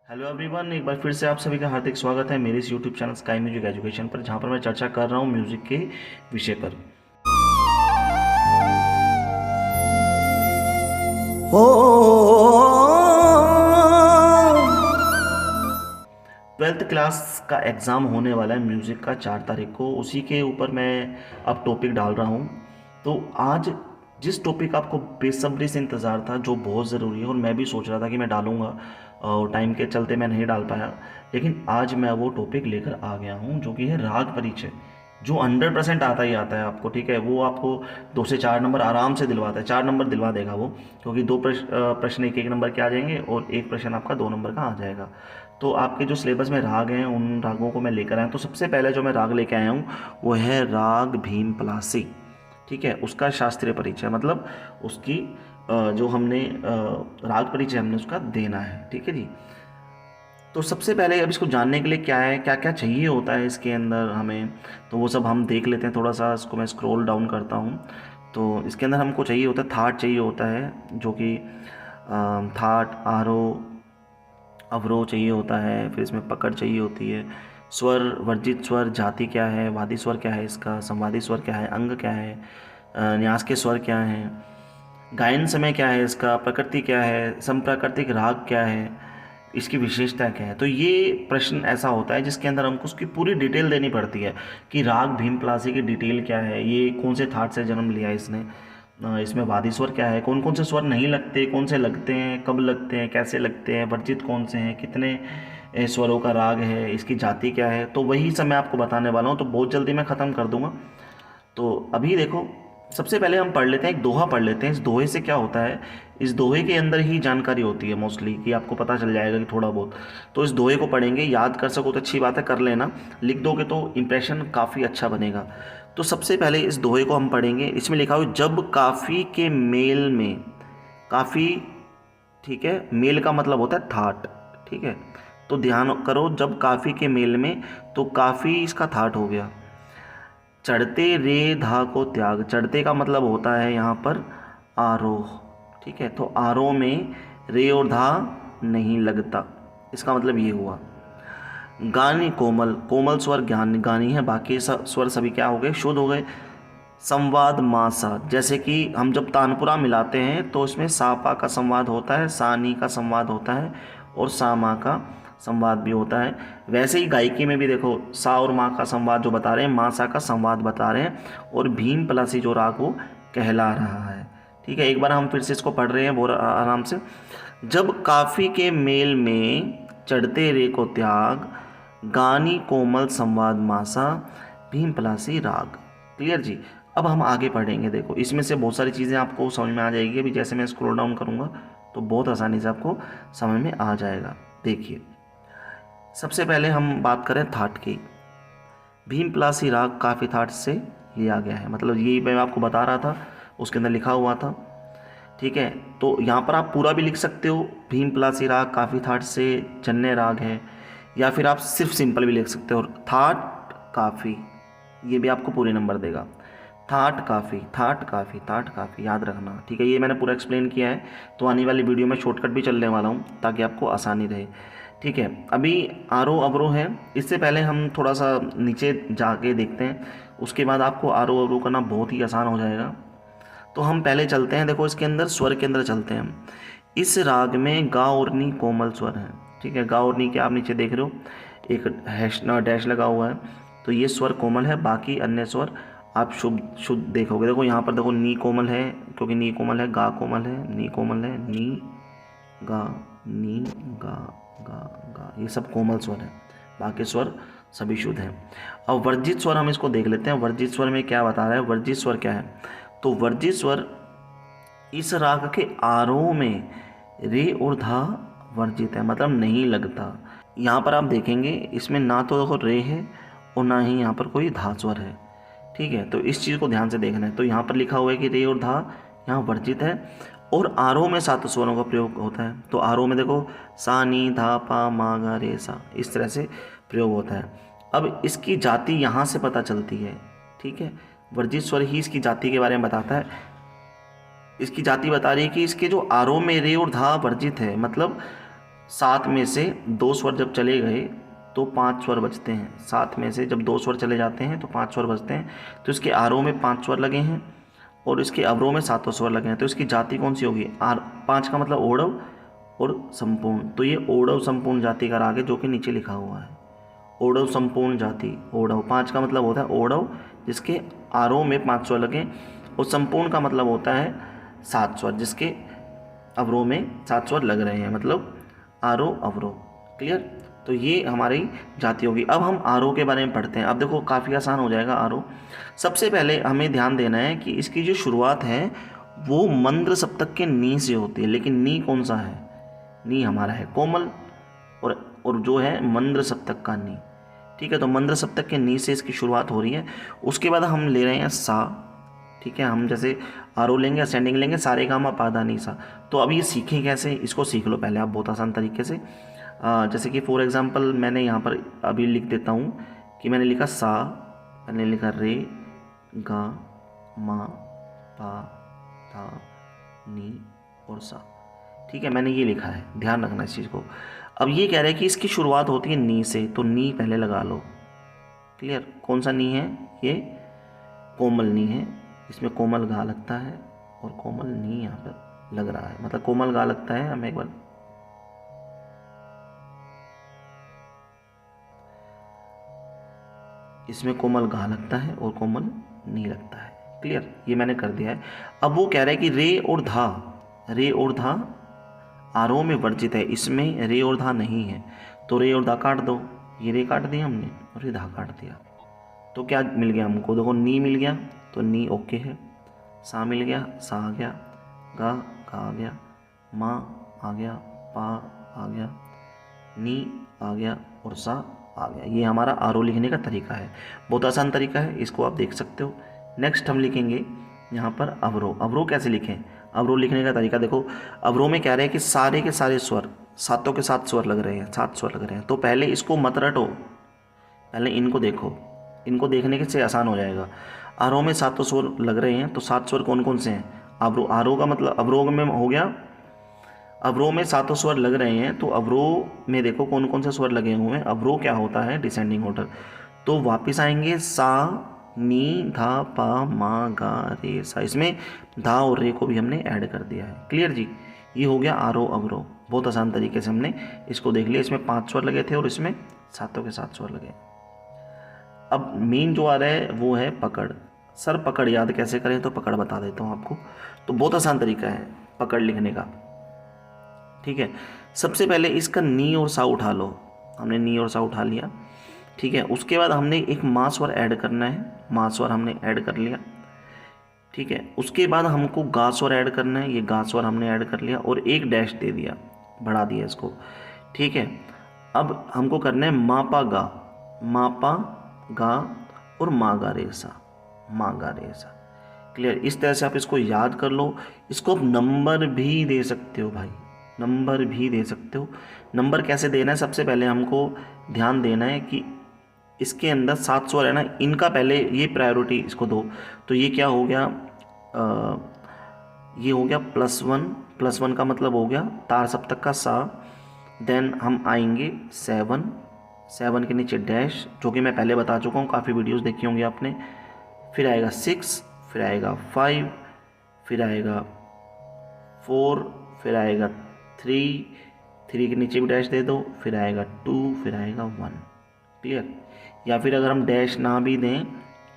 Hello everyone, एक बार फिर से आप सभी का हार्दिक स्वागत है मेरे इस YouTube channel sky music education पर, जहां पर मैं चर्चा कर रहा हूं म्यूजिक के विषय पर। हो 12th क्लास का एग्ज़ाम होने वाला है म्यूज़िक का 4 तारीख को। उसी के ऊपर मैं अब टॉपिक डाल रहा हूँ। तो आज जिस टॉपिक का आपको बेसब्री से इंतज़ार था, जो बहुत ज़रूरी है और मैं भी सोच रहा था कि मैं डालूँगा और टाइम के चलते मैं नहीं डाल पाया, लेकिन आज मैं वो टॉपिक लेकर आ गया हूँ जो कि है राग परिचय। जो 100% आता ही आता है आपको, ठीक है। वो आपको 2 से 4 नंबर आराम से दिलवाता है, 4 नंबर दिलवा देगा वो, क्योंकि दो प्रश्न एक एक नंबर के आ जाएंगे और एक प्रश्न आपका 2 नंबर का आ जाएगा। तो आपके जो सिलेबस में राग हैं उन रागों को मैं लेकर आया। तो सबसे पहले जो मैं राग लेकर आया हूँ वो है राग भीम पलासी, ठीक है। उसका शास्त्रीय परिचय, मतलब उसकी जो हमने राग परिचय हमने उसका देना है, ठीक है जी। तो सबसे पहले अब इसको जानने के लिए क्या है, क्या क्या चाहिए होता है इसके अंदर हमें, तो वो सब हम देख लेते हैं। थोड़ा सा इसको मैं स्क्रॉल डाउन करता हूँ। तो इसके अंदर हमको चाहिए होता है थाट, चाहिए होता है जो कि थाट, आरोह, अवरोह चाहिए होता है। फिर इसमें पकड़ चाहिए होती है, स्वर, वर्जित स्वर, जाति क्या है, वादी स्वर क्या है इसका, संवादी स्वर क्या है, अंग क्या है, न्यास के स्वर क्या हैं, गायन समय क्या है इसका, प्रकृति क्या है, संप्राकृतिक राग क्या है, इसकी विशेषता क्या है। तो ये प्रश्न ऐसा होता है जिसके अंदर हमको उसकी पूरी डिटेल देनी पड़ती है कि राग भीम प्लासी की डिटेल क्या है, ये कौन से थाट से जन्म लिया इसने, इसमें वादी स्वर क्या है, कौन कौन से स्वर नहीं लगते, कौन से लगते हैं, कब लगते हैं, कैसे लगते हैं, वर्जित कौन से हैं, कितने स्वरों का राग है, इसकी जाति क्या है। तो वही सब मैं आपको बताने वाला हूँ। तो बहुत जल्दी मैं ख़त्म कर दूंगा। तो अभी देखो, सबसे पहले हम पढ़ लेते हैं, एक दोहा पढ़ लेते हैं। इस दोहे से क्या होता है, इस दोहे के अंदर ही जानकारी होती है मोस्टली, कि आपको पता चल जाएगा कि थोड़ा बहुत। तो इस दोहे को पढ़ेंगे, याद कर सको तो अच्छी बात है, कर लेना। लिख दोगे तो इम्प्रेशन काफ़ी अच्छा बनेगा। तो सबसे पहले इस दोहे को हम पढ़ेंगे। इसमें लिखा हुआ जब काफ़ी के मेल में, काफ़ी, ठीक है, मेल का मतलब होता है थाट, ठीक है। तो ध्यान करो, जब काफ़ी के मेल में, तो काफ़ी इसका थाट हो गया। चढ़ते रे धा को त्याग, चढ़ते का मतलब होता है यहाँ पर आरोह, ठीक है। तो आरोह में रे और धा नहीं लगता, इसका मतलब ये हुआ। गानी कोमल, कोमल स्वर ज्ञान गानी है, बाकी स्वर सभी क्या हो गए, शुद्ध हो गए। संवाद मासा, जैसे कि हम जब तानपुरा मिलाते हैं तो इसमें सापा का संवाद होता है, सानी का संवाद होता है और सामा का संवाद भी होता है। वैसे ही गायकी में भी देखो, सा और माँ का संवाद जो बता रहे हैं, माँ सा का संवाद बता रहे हैं, और भीम पलासी जो राग वो कहला रहा है, ठीक है। एक बार हम फिर से इसको पढ़ रहे हैं बहुत आराम से। जब काफ़ी के मेल में चढ़ते रे को त्याग, गानी कोमल संवाद मासा, भीम पलासी राग। क्लियर जी। अब हम आगे पढ़ेंगे। देखो, इसमें से बहुत सारी चीज़ें आपको समझ में आ जाएगी। अभी जैसे मैं स्क्रॉल डाउन करूँगा तो बहुत आसानी से आपको समझ में आ जाएगा। देखिए, सबसे पहले हम बात करें थाट की। भीम पलासी राग काफ़ी थाट से लिया गया है, मतलब यही मैं आपको बता रहा था, उसके अंदर लिखा हुआ था, ठीक है। तो यहाँ पर आप पूरा भी लिख सकते हो, भीम पलासी राग काफ़ी थाट से जन्य राग है, या फिर आप सिर्फ सिंपल भी लिख सकते हो, थाट काफ़ी, ये भी आपको पूरे नंबर देगा। थाट काफ़ी, थाट काफ़ी, थाट काफ़ी, याद रखना, ठीक है। ये मैंने पूरा एक्सप्लेन किया है, तो आने वाली वीडियो में शॉर्टकट भी चलने वाला हूँ ताकि आपको आसानी रहे, ठीक है। अभी आरोह अवरोह है, इससे पहले हम थोड़ा सा नीचे जाके देखते हैं, उसके बाद आपको आरोह अवरोह करना बहुत ही आसान हो जाएगा। तो हम पहले चलते हैं, देखो इसके अंदर स्वर के अंदर चलते हैं हम। इस राग में गा और नी कोमल स्वर हैं, ठीक है। गा और नी के आप नीचे देख रहे हो, एक डैश लगा हुआ है, तो ये स्वर कोमल है। बाकी अन्य स्वर आप शुद्ध शुद्ध देखोगे। देखो यहाँ पर देखो, नी कोमल है, क्योंकि नी कोमल है, गा कोमल है, नी कोमल है, नी गा, नी गा, गा गा, ये सब कोमल स्वर है। बाकी स्वर सभी शुद्ध हैं। अब वर्जित स्वर हम इसको देख लेते हैं। वर्जित स्वर में क्या बता रहा है, वर्जित स्वर क्या है। तो वर्जित स्वर इस राग के आरोह में रे और धा वर्जित है, मतलब नहीं लगता। यहाँ पर आप देखेंगे, इसमें ना तो देखो रे है और ना ही यहाँ पर कोई धा स्वर है, ठीक है। तो इस चीज़ को ध्यान से देखना है। तो यहाँ पर लिखा हुआ है कि रे और धा यहाँ वर्जित है, और आरोह में 7 स्वरों का प्रयोग होता है। तो आरोह में देखो, सा नी धा पा मा गा रे सा, इस तरह से प्रयोग होता है। अब इसकी जाति यहाँ से पता चलती है, ठीक है। वर्जित स्वर ही इसकी जाति के बारे में बताता है। इसकी जाति बता रही है कि इसके जो आरोह में रे और धा वर्जित है, मतलब 7 में से 2 स्वर जब चले गए तो 5 स्वर बचते हैं। 7 में से जब 2 स्वर चले जाते हैं तो 5 स्वर बचते हैं। तो इसके आरोह में 5 स्वर लगे हैं और इसके अवरोह में 7 स्वर लगे हैं। तो इसकी जाति कौन सी होगी? 5 का मतलब ओढ़व और संपूर्ण। तो ये ओढ़व संपूर्ण जाति का राग है जो कि नीचे लिखा हुआ है। ओढ़व संपूर्ण जाति, ओढ़व 5 का मतलब होता है ओढ़व जिसके आरोह में 5 स्वर लगे, और संपूर्ण का मतलब होता है 7 स्वर जिसके अवरोह में 7 स्वर लग रहे हैं, मतलब आरोह अवरोह। क्लियर? तो ये हमारी जाति होगी। अब हम आरोह के बारे में पढ़ते हैं। अब देखो काफ़ी आसान हो जाएगा आरोह। सबसे पहले हमें ध्यान देना है कि इसकी जो शुरुआत है वो मंद्र सप्तक के नी से होती है। लेकिन नी कौन सा है? नी हमारा है कोमल, और जो है मंद्र सप्तक का नी। ठीक है, तो मंद्र सप्तक के नी से इसकी शुरुआत हो रही है। उसके बाद हम ले रहे हैं सा। ठीक है, हम जैसे आरोह लेंगे, असेंडिंग लेंगे, सारे गामा पादा नी सा। तो अब ये सीखें कैसे? इसको सीख लो पहले आप बहुत आसान तरीके से। जैसे कि फॉर एग्जांपल मैंने यहाँ पर अभी लिख देता हूँ कि मैंने लिखा सा, मैंने लिखा रे, गा, मा, पा, धा, नी और सा। ठीक है, मैंने ये लिखा है, ध्यान रखना इस चीज़ को। अब ये कह रहे हैं कि इसकी शुरुआत होती है नी से, तो नी पहले लगा लो। क्लियर? कौन सा नी है? ये कोमल नी है, इसमें कोमल गा लगता है और कोमल नी यहाँ पर लग रहा है, मतलब कोमल गा लगता है। हमें एक बार इसमें कोमल गा लगता है और कोमल नी लगता है। क्लियर? ये मैंने कर दिया है। अब वो कह रहा है कि रे और धा, रे और धा आरोह में वर्जित है, इसमें रे और धा नहीं है। तो रे और धा काट दो, ये रे काट दिया हमने और ये धा काट दिया। तो क्या मिल गया हमको? देखो नी मिल गया, तो नी ओके है। सा मिल गया, सा आ गया। गा, गा आ गया। मा आ गया, पा आ गया, नी आ गया और सा आ गया। ये हमारा आरोह लिखने का तरीका है, बहुत आसान तरीका है, इसको आप देख सकते हो। नेक्स्ट हम लिखेंगे यहाँ पर अवरोह। अवरोह कैसे लिखें? अवरोह लिखने का तरीका देखो। अवरोह में कह रहे हैं कि सारे के सारे स्वर, सातों के 7 स्वर लग रहे हैं, 7 स्वर लग रहे हैं। तो पहले इसको मत रटो, पहले इनको देखो, इनको देखने के से आसान हो जाएगा। आरोह में 7 स्वर लग रहे हैं, तो 7 स्वर कौन कौन से हैं? अवरोह, आरोह का मतलब अवरोह में हो गया, अवरोह में 7 स्वर लग रहे हैं, तो अवरोह में देखो कौन कौन से स्वर लगे हुए हैं। अवरोह क्या होता है? Descending order. तो वापस आएंगे सा, नी, धा, पा, मा, गा, रे, सा। इसमें धा और रे को भी हमने ऐड कर दिया है। क्लियर जी? ये हो गया आरोह अवरोह। बहुत आसान तरीके से हमने इसको देख लिया। इसमें 5 स्वर लगे थे और इसमें सातों के 7 स्वर लगे। अब मेन जो आ रहा है वो है पकड़। सर पकड़ याद कैसे करें? तो पकड़ बता देता हूँ आपको। तो बहुत आसान तरीका है पकड़ लिखने का। ठीक है, सबसे पहले इसका नी और सा उठा लो। हमने नी और सा उठा लिया। ठीक है, उसके बाद हमने एक मा स्वर ऐड करना है, मा स्वर हमने ऐड कर लिया। ठीक है, उसके बाद हमको गा स्वर ऐड करना है, ये गा स्वर हमने ऐड कर लिया और एक डैश दे दिया, बढ़ा दिया इसको। ठीक है, अब हमको करना है मापा गा, मापा गा और मा गा रे सा, मा गा रे सा। क्लियर? इस तरह से आप इसको याद कर लो। इसको आप नंबर भी दे सकते हो भाई, नंबर भी दे सकते हो। नंबर कैसे देना है? सबसे पहले हमको ध्यान देना है कि इसके अंदर 7 स्वर है ना, इनका पहले ये प्रायोरिटी इसको दो। तो ये क्या हो गया? ये हो गया +1, +1 का मतलब हो गया तार सप्तक का सा। देन हम आएंगे 7, 7 के नीचे डैश, जो कि मैं पहले बता चुका हूँ, काफ़ी वीडियोस देखी होंगी आपने। फिर आएगा 6, फिर आएगा 5, फिर आएगा 4, फिर आएगा 3, 3 के नीचे भी डैश दे दो, फिर आएगा 2, फिर आएगा 1। क्लियर? या फिर अगर हम डैश ना भी दें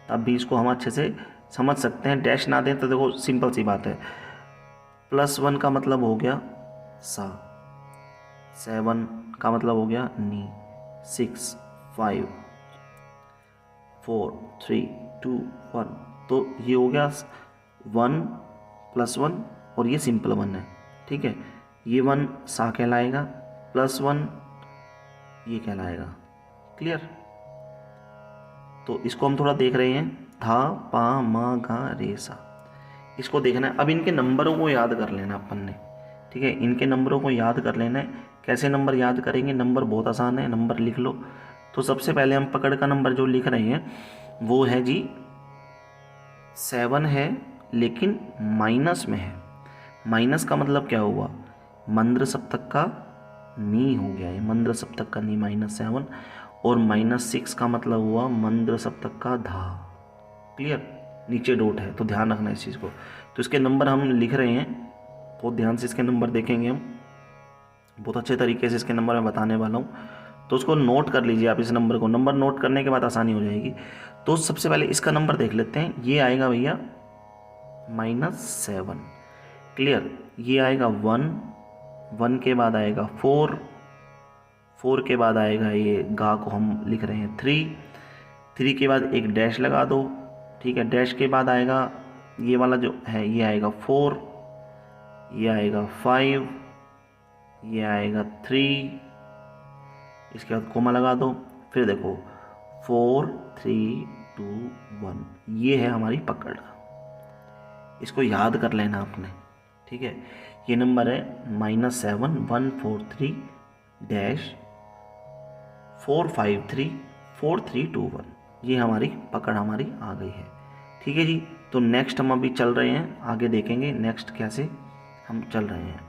तब भी इसको हम अच्छे से समझ सकते हैं। डैश ना दें तो देखो सिंपल सी बात है, +1 का मतलब हो गया सा, 7 का मतलब हो गया नी, 6, 5, 4, 3, 2, 1। तो ये हो गया 1 +1 और ये सिंपल 1 है। ठीक है, ये 1 सा कहलाएगा, +1 ये कहलाएगा। क्लियर? तो इसको हम थोड़ा देख रहे हैं, धा, पा, मा, गा, रे, सा। इसको देखना है। अब इनके नंबरों को याद कर लेना अपन ने। ठीक है, इनके नंबरों को याद कर लेना है। कैसे नंबर याद करेंगे? नंबर बहुत आसान है, नंबर लिख लो। तो सबसे पहले हम पकड़ का नंबर जो लिख रहे हैं वो है जी 7 है, लेकिन माइनस में है। माइनस का मतलब क्या हुआ? मंद्र सप्तक का नी हो गया, ये मंद्र सप्तक का नी -7 और -6 का मतलब हुआ मंद्र सप्तक का धा। क्लियर, नीचे डॉट है तो ध्यान रखना इस चीज़ को। तो इसके नंबर हम लिख रहे हैं, बहुत ध्यान से इसके नंबर देखेंगे हम, बहुत अच्छे तरीके से इसके नंबर मैं बताने वाला हूँ, तो उसको नोट कर लीजिए आप। इस नंबर को, नंबर नोट करने के बाद आसानी हो जाएगी। तो सबसे पहले इसका नंबर देख लेते हैं, ये आएगा भैया -7। क्लियर, ये आएगा 1 के बाद आएगा 4 के बाद आएगा, ये गा को हम लिख रहे हैं 3 के बाद एक डैश लगा दो, ठीक है। डैश के बाद आएगा ये वाला जो है, ये आएगा 4, ये आएगा 5, ये आएगा 3, इसके बाद कोमा लगा दो, फिर देखो 4 3 2 1, ये है हमारी पकड़। इसको याद कर लेना आपने, ठीक है। ये नंबर है -7 1 4 3 डैश 4 5 3 4 3 2 1, ये हमारी पकड़ हमारी आ गई है, ठीक है जी। तो नेक्स्ट हम अभी चल रहे हैं, आगे देखेंगे नेक्स्ट कैसे हम चल रहे हैं।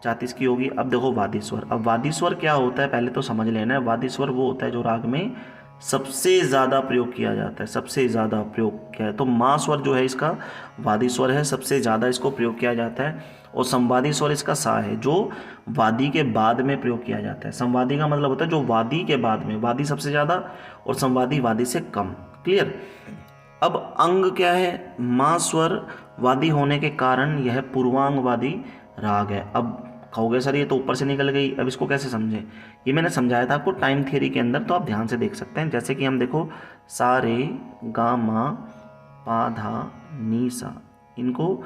34 की होगी। अब देखो वादी स्वर। अब वादी स्वर क्या होता है पहले तो समझ लेना है। वादी स्वर वो होता है जो राग में सबसे ज़्यादा प्रयोग किया जाता है, सबसे ज़्यादा प्रयोग किया है। तो माँ स्वर जो है इसका वादी स्वर है, सबसे ज़्यादा इसको प्रयोग किया जाता है। और संवादी स्वर इसका सा है, जो वादी के बाद में प्रयोग किया जाता है। संवादी का मतलब होता है जो वादी के बाद में, वादी सबसे ज़्यादा और संवादी वादी से कम। क्लियर। अब अंग क्या है, माँ स्वर वादी होने के कारण यह पूर्वांग वादी राग है। अब कहोगे सर ये तो ऊपर से निकल गई, अब इसको कैसे समझें। ये मैंने समझाया था आपको टाइम थियरी के अंदर, तो आप ध्यान से देख सकते हैं। जैसे कि हम देखो सा रे गा मा पा धा नी सा, इनको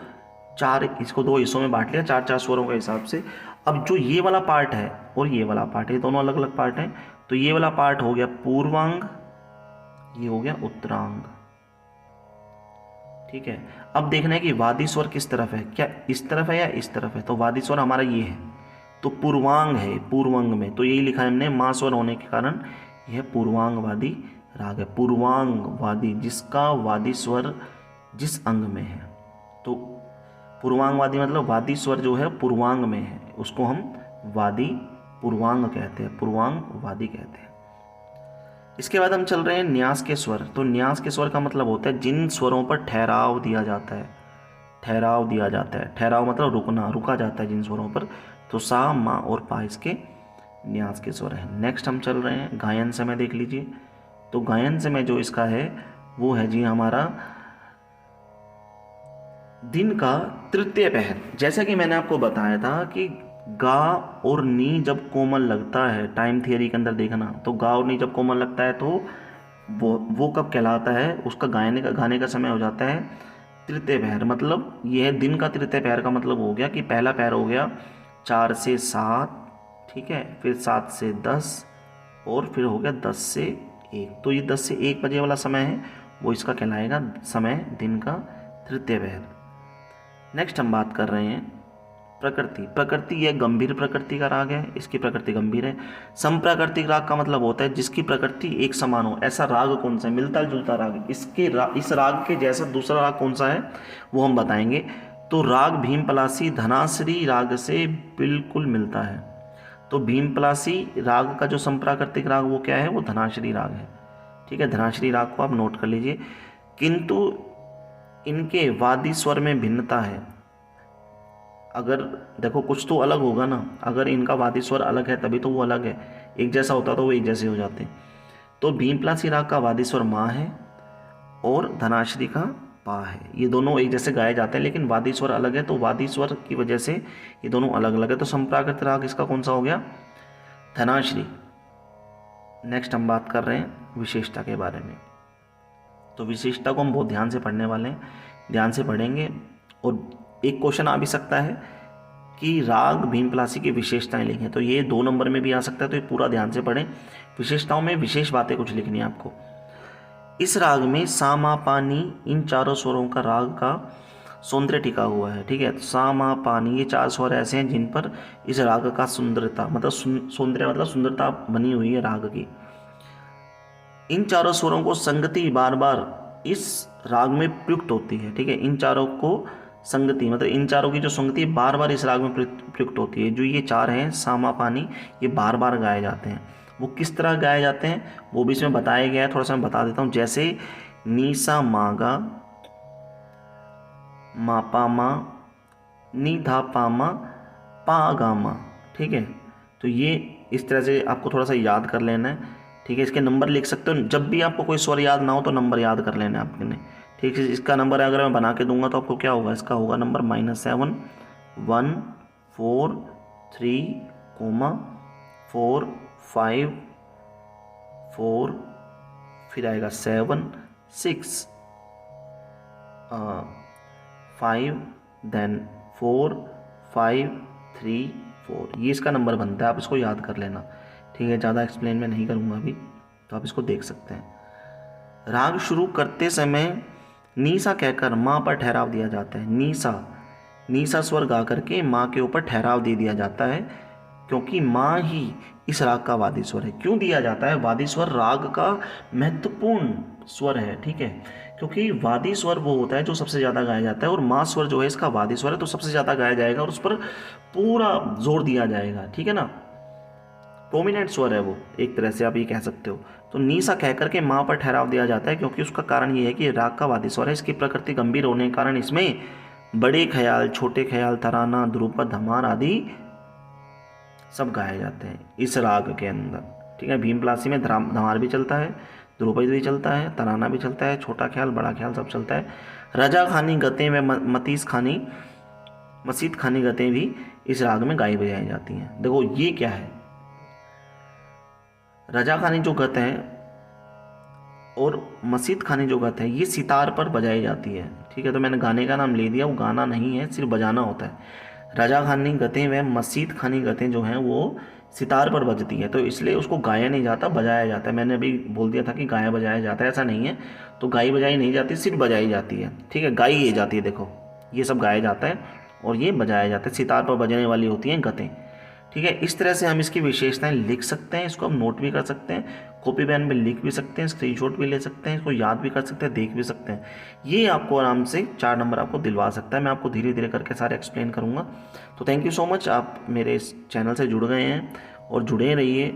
इसको 2 हिस्सों में बांट लिया, 4 स्वरों के हिसाब से। अब जो ये वाला पार्ट है और ये वाला पार्ट है, दोनों अलग अलग पार्ट हैं। तो ये वाला पार्ट हो गया पूर्वांग, ये हो गया उत्तरांग, ठीक है। अब देखना है कि वादी स्वर किस तरफ है, क्या इस तरफ है या इस तरफ है। तो वादी स्वर हमारा ये है, तो पूर्वांग है, पूर्वांग में। तो यही लिखा है हमने, माँ स्वर होने के कारण यह पूर्वांग वादी राग है। पूर्वांग वादी, जिसका वादी स्वर जिस अंग में है। तो पूर्वांग वादी मतलब वादी स्वर जो है पूर्वांग में है, उसको हम वादी पूर्वांग कहते हैं, पूर्वांग वादी कहते हैं। इसके बाद हम चल रहे हैं न्यास के स्वर। तो न्यास के स्वर का मतलब होता है जिन स्वरों पर ठहराव दिया जाता है, ठहराव दिया जाता है। ठहराव मतलब रुकना, रुका जाता है जिन स्वरों पर। तो सा मा और पा इसके न्यास के स्वर हैं। नेक्स्ट हम चल रहे हैं गायन समय, देख लीजिए। तो गायन समय जो इसका है वो है जी हमारा दिन का तृतीय पहर। जैसा कि मैंने आपको बताया था कि गा और नी जब कोमल लगता है, टाइम थियरी के अंदर देखना, तो गा और नी जब कोमल लगता है तो वो कब कहलाता है, उसका गाने का समय हो जाता है तृतीय पहर। मतलब यह है दिन का तृतीय पहर का मतलब हो गया कि पहला पहर हो गया 4 से 7, ठीक है, फिर 7 से 10 और फिर हो गया 10 से 1। तो ये 10 से 1 बजे वाला समय है, वो इसका कहलाएगा समय दिन का तृतीय पहर। नेक्स्ट हम बात कर रहे हैं प्रकृति। प्रकृति यह गंभीर प्रकृति का राग है, इसकी प्रकृति गंभीर है। समप्राकृतिक राग का मतलब होता है जिसकी प्रकृति एक समान हो। ऐसा राग कौन सा है, मिलता जुलता राग। इस राग के जैसा दूसरा राग कौन सा है वो हम बताएंगे। तो राग भीमपलासी धनाश्री राग से बिल्कुल मिलता है। तो भीमपलासी राग का जो समप्राकृतिक राग वो क्या है, वो धनाश्री राग है, ठीक है। धनाश्री राग को आप नोट कर लीजिए। किंतु इनके वादी स्वर में भिन्नता है। अगर देखो कुछ तो अलग होगा ना, अगर इनका वादी स्वर अलग है तभी तो वो अलग है। एक जैसा होता तो वो एक जैसे हो जाते। तो भीमपलासी राग का वादी स्वर माँ है और धनाश्री का पा है। ये दोनों एक जैसे गाए जाते हैं लेकिन वादी स्वर अलग है, तो वादी स्वर की वजह से ये दोनों अलग अलग है। तो संप्राकृत राग इसका कौन सा हो गया, धनाश्री। नेक्स्ट हम बात कर रहे हैं विशेषता के बारे में। तो विशेषता को हम बहुत ध्यान से पढ़ने वाले हैं, ध्यान से पढ़ेंगे। और एक क्वेश्चन आ भी सकता है कि राग भीमपलासी की विशेषताएं लिखें, तो ये 2 नंबर में भी आ सकता है। तो ये पूरा ध्यान से पढ़ें। विशेषताओं में विशेष बातें कुछ लिखनी है आपको। इस राग में सा मा पा नी, इन चारों स्वरों का राग का सौंदर्य टिका हुआ है, ठीक है। तो सा मा पा नी, ये 4 स्वर ऐसे हैं जिन पर इस राग का सुंदरता मतलब सौंदर्य मतलब सुंदरता बनी हुई है राग की। इन चारों स्वरों को संगति बार बार इस राग में प्रयुक्त होती है, ठीक है। इन चारों को संगति, मतलब इन चारों की जो संगति बार बार इस राग में प्रयुक्त होती है। जो ये चार हैं सामा पानी, ये बार बार गाए जाते हैं। वो किस तरह गाए जाते हैं वो भी इसमें बताया गया है, थोड़ा सा मैं बता देता हूँ। जैसे नी सा मा गा, मा पा मा, नी धा पा मा, पा गा मा, ठीक है। तो ये इस तरह से आपको थोड़ा सा याद कर लेना है, ठीक है। इसके नंबर लिख सकते हो, जब भी आपको कोई स्वर याद ना हो तो नंबर याद कर लेना है आपने, ठीक है। इसका नंबर अगर मैं बना के दूंगा तो आपको क्या होगा, इसका होगा नंबर -7 1 4 3 4 5 4, फिर आएगा 7 6 5 देन 4 5 3 4, ये इसका नंबर बनता है। आप इसको याद कर लेना, ठीक है। ज़्यादा एक्सप्लेन मैं नहीं करूँगा अभी, तो आप इसको देख सकते हैं। राग शुरू करते समय नीसा कहकर माँ पर ठहराव दिया जाता है। नीसा स्वर गा करके माँ के ऊपर ठहराव दे दिया जाता है, क्योंकि माँ ही इस राग का वादी स्वर है। क्यों दिया जाता है? वादी स्वर राग का महत्वपूर्ण स्वर है, ठीक है। क्योंकि वादी स्वर वो होता है जो सबसे ज़्यादा गाया जाता है, और माँ स्वर जो है इसका वादी स्वर है, तो सबसे ज़्यादा गाया जाएगा और उस पर पूरा जोर दिया जाएगा, ठीक है ना। प्रोमिनेंट स्वर है वो, एक तरह से आप ये कह सकते हो। तो नीसा कह करके माँ पर ठहराव दिया जाता है, क्योंकि उसका कारण ये है कि राग का वादी स्वर है। इसकी प्रकृति गंभीर होने के कारण इसमें बड़े ख्याल, छोटे ख्याल, तराना, ध्रुपद, धमार आदि सब गाए जाते हैं इस राग के अंदर, ठीक है। भीमपलासी में धमार भी चलता है, ध्रुपद भी चलता है, तराना भी चलता है, छोटा ख्याल, बड़ा ख्याल सब चलता है। रजा खानी गतें व मसीत खानी गतें भी इस राग में गाई बजाई जाती हैं। देखो ये क्या है, रजा खानी जो गत है और मसीत खानी जो गत है, ये सितार पर बजाई जाती है, ठीक है। तो मैंने गाने का नाम ले दिया, वो गाना नहीं है, सिर्फ बजाना होता है। रजा खानी गतें व मसीत खानी गतें जो हैं वो सितार पर बजती है, तो इसलिए उसको गाया नहीं जाता, बजाया जाता है। मैंने अभी बोल दिया था कि गाया बजाया जाता है, ऐसा नहीं है। तो गाई बजाई नहीं जाती, सिर्फ बजाई जाती है, ठीक है। गाई ये जाती है, देखो ये सब गाया जाता है और ये बजाया जाता है। सितार पर बजने वाली होती हैं गतें, ठीक है। इस तरह से हम इसकी विशेषताएं लिख सकते हैं, इसको हम नोट भी कर सकते हैं, कॉपी पेन में लिख भी सकते हैं, स्क्रीनशॉट भी ले सकते हैं, इसको याद भी कर सकते हैं, देख भी सकते हैं। ये आपको आराम से 4 नंबर आपको दिलवा सकता है। मैं आपको धीरे धीरे करके सारे एक्सप्लेन करूँगा। तो थैंक यू सो मच, आप मेरे इस चैनल से जुड़ गए हैं और जुड़े रहिए,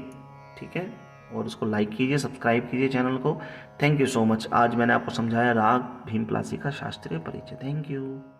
ठीक है। और इसको लाइक कीजिए, सब्सक्राइब कीजिए चैनल को। Thank you so much. आज मैंने आपको समझाया राग भीमपलासी का शास्त्रीय परिचय। Thank you.